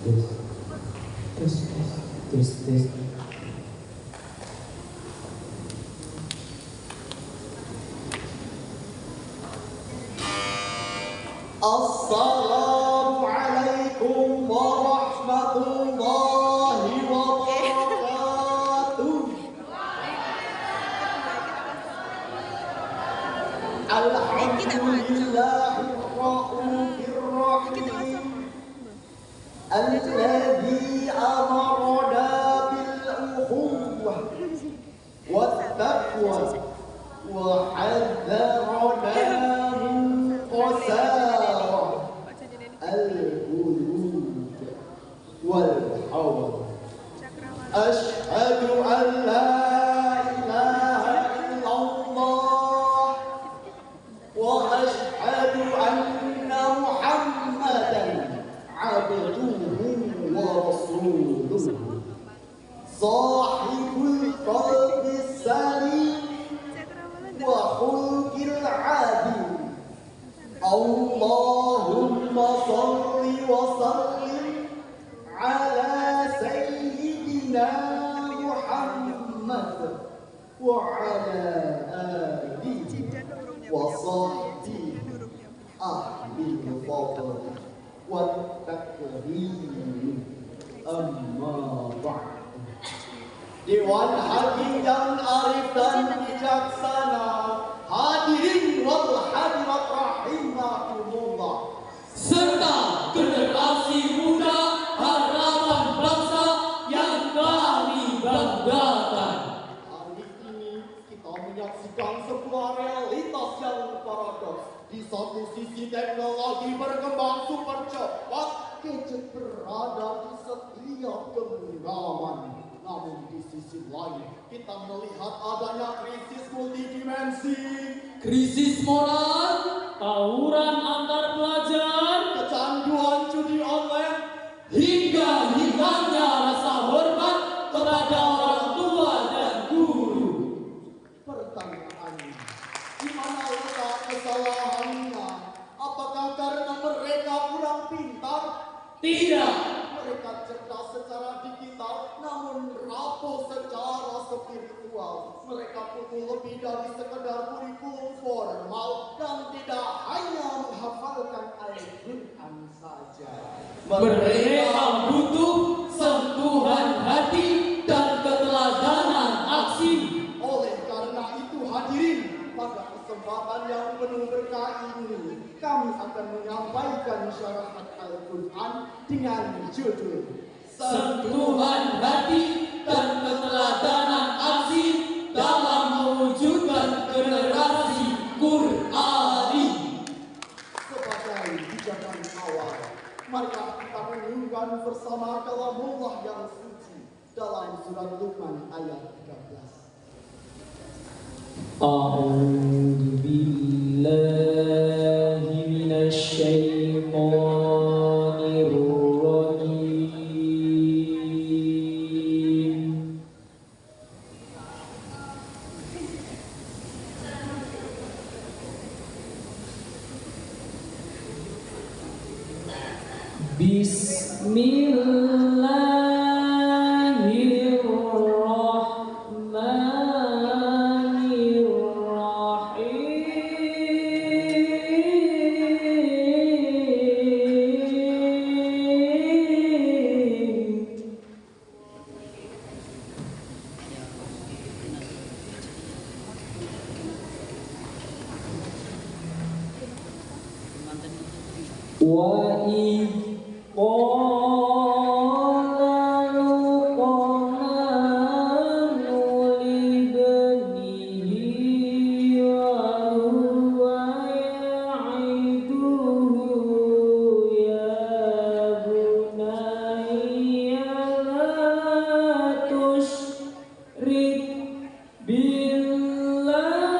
Tes. Assalamualaikum warahmatullahi wabarakatuh. Alhamdulillahirrahmanirrahim. Alladzi amarna bil ukhuwah wat taqwa wa hadzarna min qasara al-qulub wal hawa. Asyhadu an la ilaha illallah wa asyhadu anna Muhammadan abduhu wa rasuluh. Sahibul qalbi salim wa khulqil adil. Allahumma salli wa sallim ala sayyidina Muhammad wa ala alihi wa sahbihi ahlil fadl wa takrim. Amma ba'd. Dewan Hakim yang arif dan bijaksana, hadirin wal hadirat rahimakumullah, Serta generasi muda harapan bangsa yang kami banggakan. hari ini kita menyaksikan sebuah realitas yang paradoks. Di satu sisi teknologi berkembang super cepat, gadget berada di setiap genggaman. Namun di sisi lain kita melihat adanya krisis multidimensi, Krisis moral, tawuran antar pelajar, kecanduan judi online, hingga hilangnya rasa hormat kepada orang tua dan guru. pertanyaannya, di mana letak kesalahannya? Apakah karena mereka kurang pintar? Tidak, Mereka cerdas secara digital, namun rapuh secara spiritual. Mereka butuh lebih dari sekedar kurikulum formal dan tidak hanya menghafalkan Al-Quran saja. mereka butuh sentuhan hati dan keteladanan aksi. Oleh karena itu hadirin, pada kesempatan yang penuh berkah ini, kami akan menyampaikan syarahat Al-Quran dengan judul Sentuhan hati dan keteladanan aksi dalam mewujudkan generasi Qur'ani. Sebagai pijakan awal, marilah kita renungkan bersama kalamullah yang suci dalam surat Luqman ayat 13. A'udzu billahi minasy syaithanir rajim. Bismillahirrahmanirrahim. Wa idh qala Luqmanu libnihi wa huwa ya'iduhu ya bunayya la tusyrik billah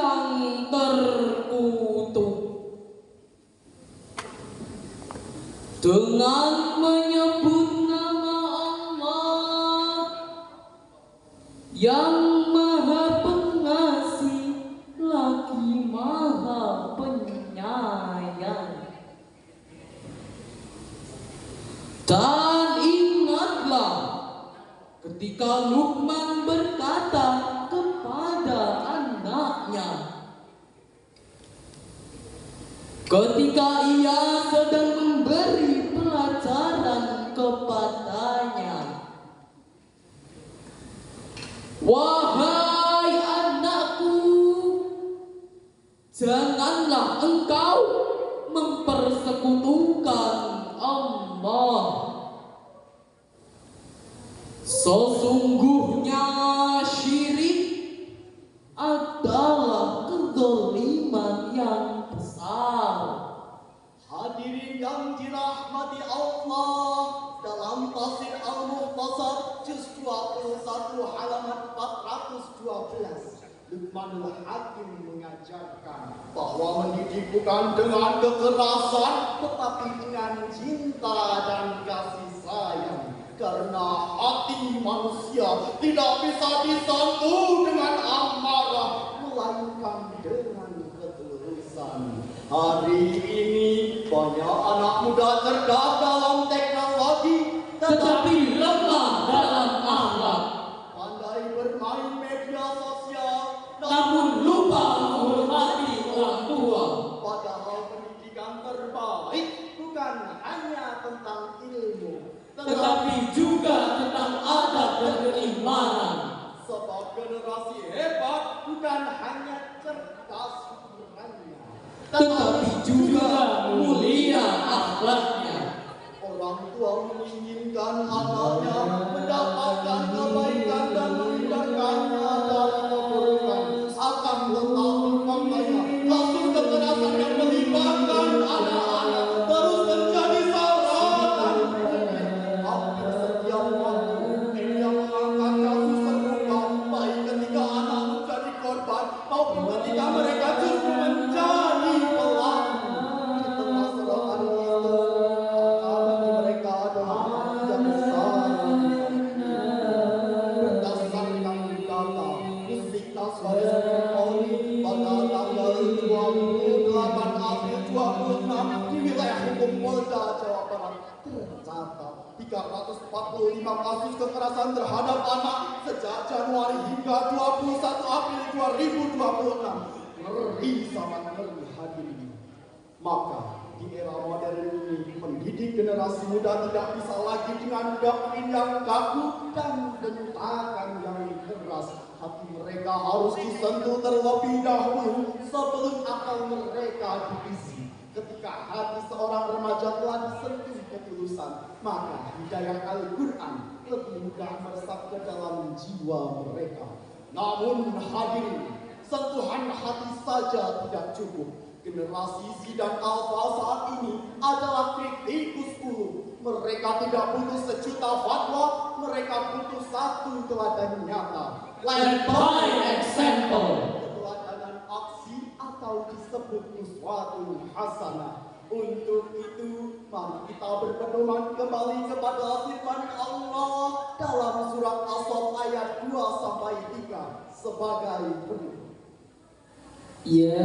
yang terkutuk. Dengan menyebut nama Allah yang Maha Pengasih lagi Maha Penyayang. Dan ingatlah ketika Luqman berkata kepada anaknya, ketika ia sedang memberi pelajaran kepadanya, wahai anakku, janganlah engkau mempersekutukan Allah. Sesungguhnya syirik adalah kezaliman yang besar. Hadirin yang dirahmati Allah, dalam tafsir Al-Mukhtasar juz 21 halaman 412, Luqmanul Hakim mengajarkan bahwa mendidik bukan dengan kekerasan tetapi dengan cinta dan kasih sayang. Karena hati manusia tidak bisa disentuh dengan amarah, melainkan dengan ketulusan. Hari ini banyak anak muda cerdas dalam teknologi, Tetapi lemah dalam akhlak, pandai bermain media sosial, namun lupa menghormati orang tua. Padahal pendidikan terbaik bukan hanya tentang ilmu, Tetapi juga tentang adab dan keimanan. sebab generasi hebat bukan hanya cerdas pikirannya, Tetapi juga mulia akhlaknya. orang tua menginginkan anaknya mendapatkan kebaikan dan menghindarkannya dari keburukan. Akan tetapi faktanya kasus kekerasan yang melibatkan anak-anak terus menjadi sorotan. Hampir setiap waktu media mengangkat kasus serupa, baik ketika anak menjadi korban maupun ketika mereka justru menjadi pelaku. Di tengah sorotan itu, bagi mereka adalah yang besar. Berdasarkan data Pusiktas Baris Krim Polri pada tanggal 28 April 26 di wilayah hukum Polda Jawa Barat tercatat 345 kasus kekerasan terhadap anak sejak Januari hingga 21 April 2026. Ngeri, sangat ngeri hadirin. Maka di era modern ini mendidik generasi muda tidak bisa lagi dengan doktrin yang kaku dan bentakan yang keras. Hati mereka harus disentuh terlebih dahulu sebelum akal mereka diisi. Ketika hati seorang remaja telah disentuh ketulusan, maka hidayah Al-Quran lebih mudah meresap ke dalam jiwa mereka. Namun hadirin, sentuhan hati saja tidak cukup. Generasi Z dan Alpha saat ini adalah kritikus ulung. Mereka tidak butuh sejuta fatwa, mereka butuh satu teladan nyata. Led by example. Keteladanan aksi atau disebut uswatun hasanah. Untuk itu, mari kita berpedoman kembali kepada firman Allah dalam surat As-Saff ayat 2-3 sebagai berikut. Ya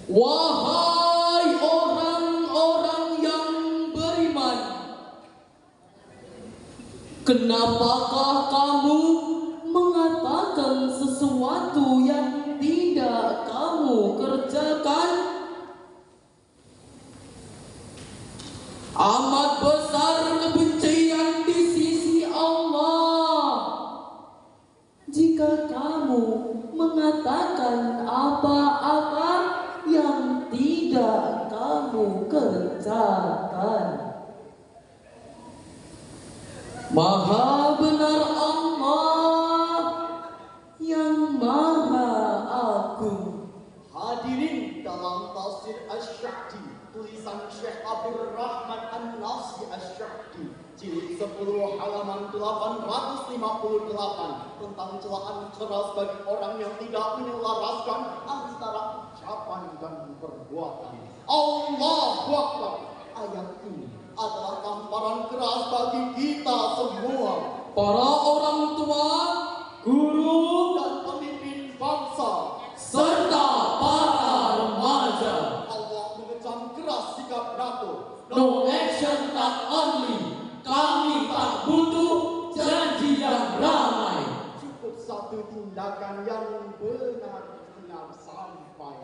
Wahai orang-orang yang beriman, kenapakah kamu mengatakan sesuatu yang tidak kamu kerjakan? Amat besar kebencian di sisi Allah jika kamu mengatakan apa-apa yang tidak kamu kerjakan. Maha benar Allah yang maha agung. Hadirin dalam tafsir Asy-Sya'di, tulisan Syekh Abdul Rahman An-Nasri Asy-Sya'di, jilid 10 halaman 858 tentang celaan keras bagi orang yang tidak menyelaraskan antara ucapan dan perbuatan. Allahu Akbar. Ayat ini adalah tamparan keras bagi kita semua, Para orang tua, guru, dan pemimpin bangsa, serta para remaja. Allah mengecam keras sikap NATO. No action tak only. Kami tak butuh janji yang ramai. Cukup satu tindakan yang benar-benar sampai.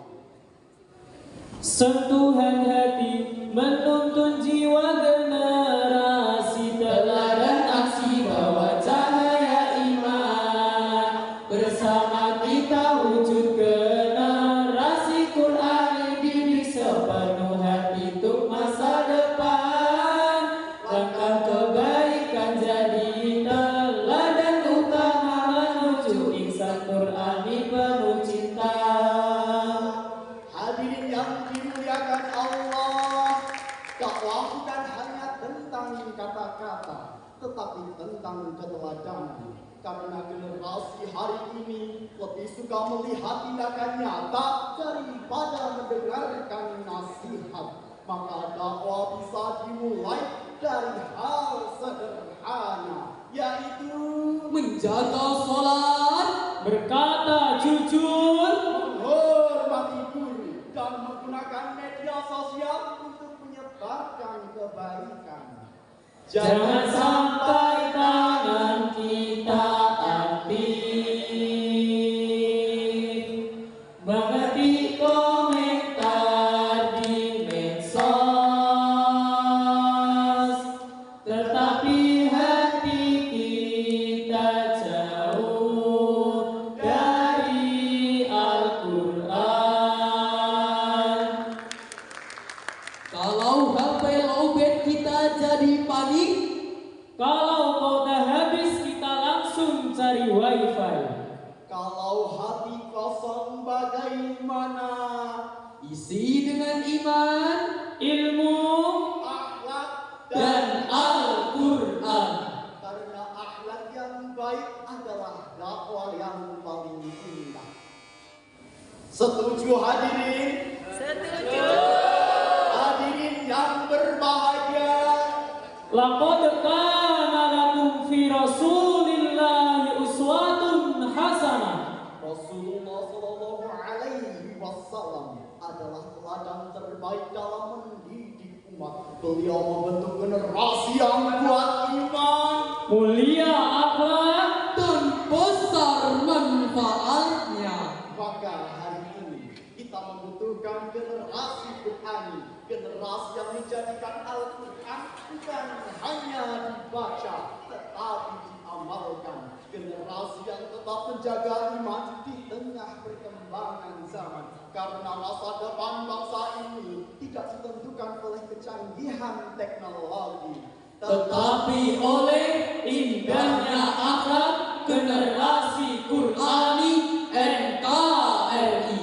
Sentuhan hati menuntun jiwa generasi, teladan aksi bawa cahaya iman. Bersama kita wujud generasi Qur'an, didik sepenuh hati untuk masa depan. Langkah kebaikan jadi teladan utama menuju insan Qur'ani penuh cinta. Hadirin yang dimuliakan Allah, dakwah bukan hanya tentang kata-kata, tetapi tentang keteladanan. Karena generasi hari ini lebih suka melihat tindakan nyata daripada mendengarkan nasihat. Maka dakwah bisa dimulai dari hal sederhana, yaitu Menjaga sholat, Berkata jujur, menghormati guru, dan menggunakan media sosial untuk menyebarkan kebaikan. jangan sampai tangan kita aktif mengetik komentar di medsos, tetapi hati kita jauh dari Al-Quran. kalau HP lowbat kita jadi panik, Kalau kuota habis, kita langsung cari wifi. Kalau hati kosong bagaimana? isi dengan iman Ilmu Akhlak dan Al-Quran. karena akhlak yang baik adalah dakwah yang paling indah. Setuju hadirin? Setuju. Hadirin yang berbahagia, laqad kana lakum fi Rasulillahi uswatun hasanah. Rasulullah Shallallahu Alaihi Wasallam adalah teladan terbaik dalam mendidik umat. Beliau membentuk generasi yang kuat iman, Mulia akhlak, Dan besar manfaatnya. maka hari ini kita membutuhkan generasi Qur'ani, generasi yang menjadikan Al-Quran bukan hanya dibaca tetapi diamalkan, generasi yang tetap menjaga iman di tengah perkembangan zaman. Karena masa depan bangsa ini tidak ditentukan oleh kecanggihan teknologi, tetapi oleh indahnya akhlak generasi Qurani NKRI.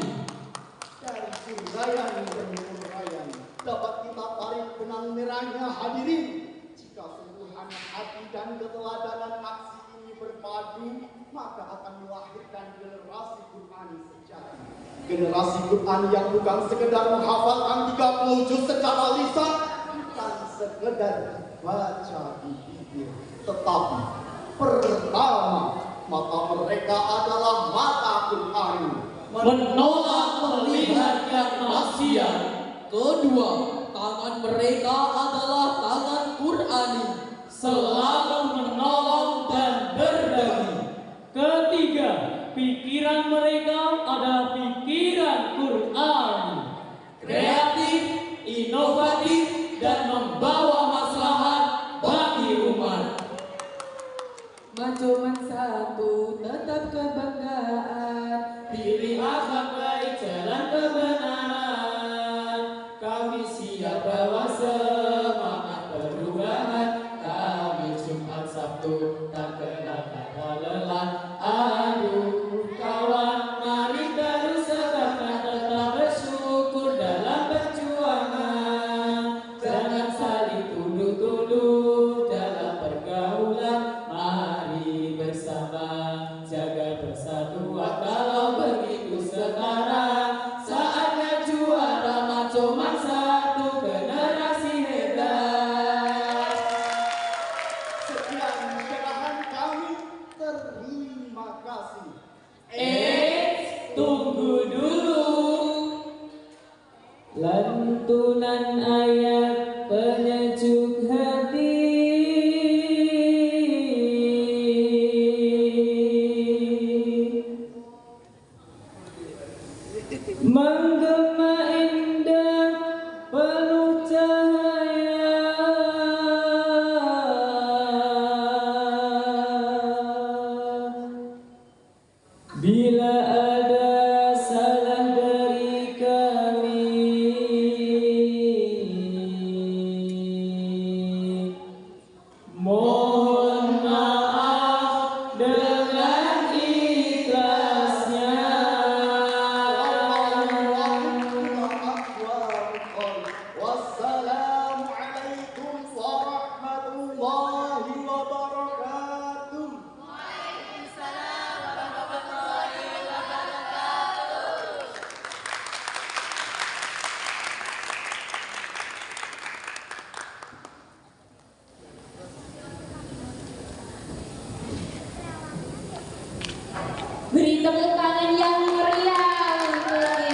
Dari Surayan demi Urayan dapat kita tarik benang merahnya hadirin. Jika sungguhan hati dan keteladanan aksi ini berpadu, maka akan melahirkan generasi Qurani sejati. Generasi Quran yang bukan sekedar menghafalkan 30 juz secara lisan, bukan sekedar baca di bibir, tetapi pertama, mata mereka adalah mata Qurani, menolak melihat yang maksiat. Kedua, tangan mereka adalah tangan Qurani, selalu menolong dan berbagi. Ketiga, pikiran mereka adalah pikiran Qur'ani, Kreatif, inovatif, dan membawa maslahat bagi umat. Macoman satu tetap kebanggaan, pilih akhlak baik jalan kebenaran. Kami siap bawa semangat perubahan. Kami Jumat Sabtu tak kenal kata lelah. Aduh kawan, mari terus sebarkan, tetap bersyukur dalam perjuangan. Jangan saling tuduh-tuduh dalam pergaulan. Mari bersama jaga persatuan. Kalau begitu sekarang saatnya juara. Macoman satu, generasi hebat. sekian syarahan kami, terima kasih. Tunggu dulu. Lantunan ayat penyejuk hati, menggema indah penuh cahaya. Bila ada salah dari kami, mohon maaf dengan ikhlasnya. Wassalamualaikum warahmatullahi wabarakatuh. beri tepuk tangan yang